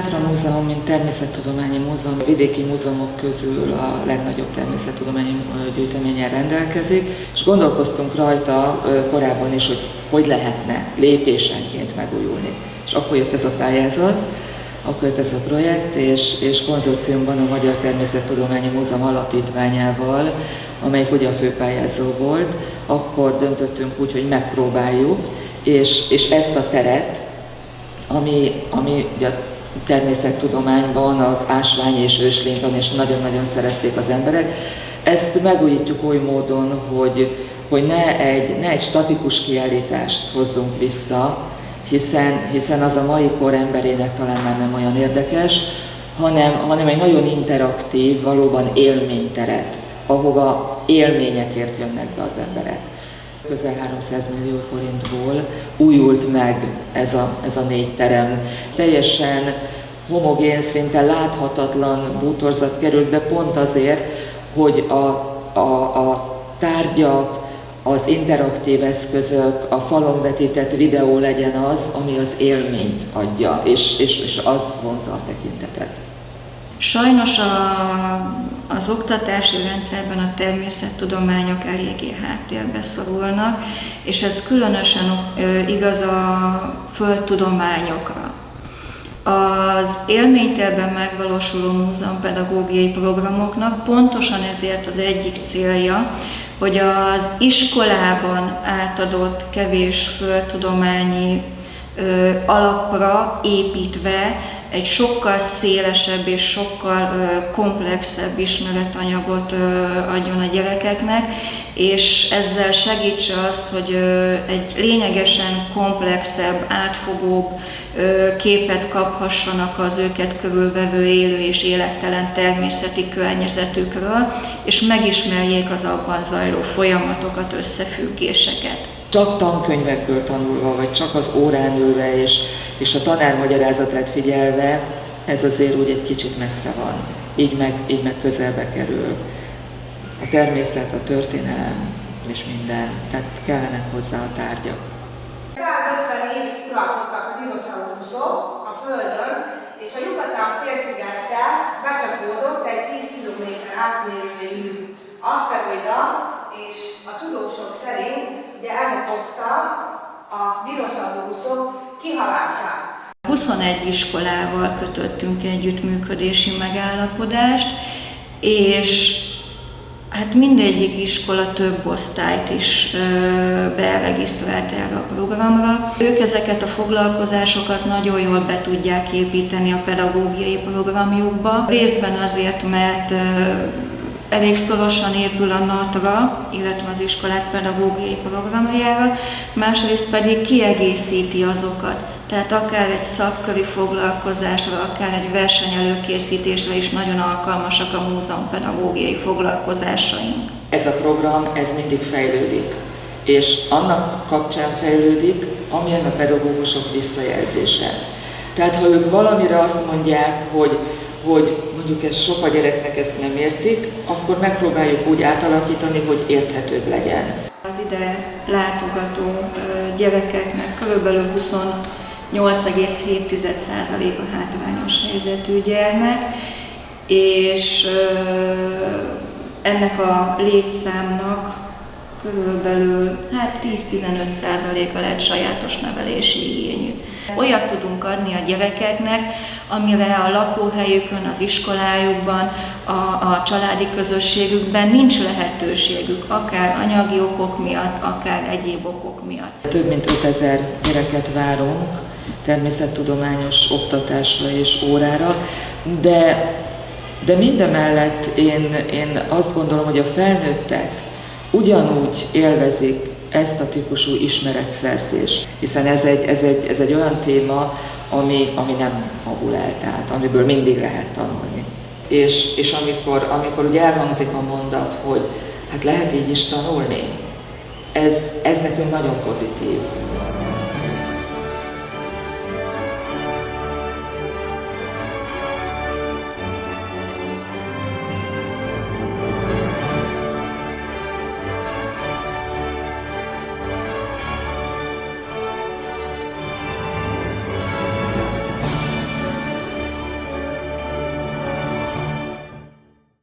Mátra Múzeum, mint természettudományi múzeum, a vidéki múzeumok közül a legnagyobb természettudományi gyűjteménnyel rendelkezik, és gondolkoztunk rajta korábban is, hogy lehetne lépésenként megújulni. És akkor jött ez a pályázat, akkor jött ez a projekt, és konzorciumban a Magyar Természettudományi Múzeum Alapítványával, amelyik ugye a főpályázó volt, akkor döntöttünk úgy, hogy megpróbáljuk, és ezt a teret, ami ugye a természettudományban az ásvány és őslénytan, és nagyon-nagyon szerették az emberek, ezt megújítjuk oly módon, hogy ne egy statikus kiállítást hozzunk vissza, hiszen az a mai kor emberének talán már nem olyan érdekes, hanem egy nagyon interaktív, valóban élményteret, ahova élményekért jönnek be az emberek. Közel 300 millió forintból újult meg ez a 4 terem. Teljesen homogén, szinte láthatatlan bútorzat került be pont azért, hogy a tárgyak, az interaktív eszközök, a falon vetített videó legyen az, ami az élményt adja, és az vonzza a tekintetet. Sajnos az oktatási rendszerben a természettudományok eléggé háttérbe szorulnak, és ez különösen igaz a földtudományokra. Az élménytérben megvalósuló múzeumpedagógiai programoknak pontosan ezért az egyik célja, hogy az iskolában átadott kevés földtudományi alapra építve egy sokkal szélesebb és sokkal komplexebb ismeretanyagot adjon a gyerekeknek, és ezzel segítse azt, hogy egy lényegesen komplexebb, átfogóbb képet kaphassanak az őket körülvevő élő és élettelen természeti környezetükről, és megismerjék az abban zajló folyamatokat, összefüggéseket. Csak tankönyvekből tanulva, vagy csak az órán ülve és a tanár magyarázatát figyelve, ez azért úgy egy kicsit messze van, így meg közelbe kerül. A természet, a történelem és minden, tehát kellenek hozzá a tárgyak. 150 évig uralkodtak a dinoszauruszok a Földön, és a Yucatán-félszigetre becsapódott egy 10 km átmérőjű aszteroida, és a tudósok szerint ugye ez okozta a dinoszauruszok kihalását. 21 iskolával kötöttünk együttműködési megállapodást, és hát mindegyik iskola több osztályt is beregisztrált erre a programra. Ők ezeket a foglalkozásokat nagyon jól be tudják építeni a pedagógiai programjukba. Részben azért, mert elég szorosan épül a NAT-ra, illetve az iskolák pedagógiai programjára, másrészt pedig kiegészíti azokat. Tehát akár egy szakköri foglalkozásra, akár egy versenyelőkészítésre is nagyon alkalmasak a múzeumpedagógiai foglalkozásaink. Ez a program, ez mindig fejlődik, és annak kapcsán fejlődik, amilyen a pedagógusok visszajelzése. Tehát ha ők valamire azt mondják, hogy mondjuk ez sok a gyereknek, ezt nem értik, akkor megpróbáljuk úgy átalakítani, hogy érthetőbb legyen. Az ide látogató gyerekeknek körülbelül 28,7% a hátrányos helyzetű gyermek, és ennek a létszámnak körülbelül 10-15%-a lett sajátos nevelési igényű. Olyat tudunk adni a gyerekeknek, amire a lakóhelyükön, az iskolájukban, a családi közösségükben nincs lehetőségük, akár anyagi okok miatt, akár egyéb okok miatt. Több mint 5000 gyereket várunk természettudományos oktatásra és órára, de mindemellett én azt gondolom, hogy a felnőttek ugyanúgy élvezik ezt a típusú ismeretszerzést, hiszen ez egy olyan téma, ami nem avul el, tehát amiből mindig lehet tanulni. És amikor ugye elhangzik a mondat, hogy hát lehet így is tanulni, ez nekünk nagyon pozitív.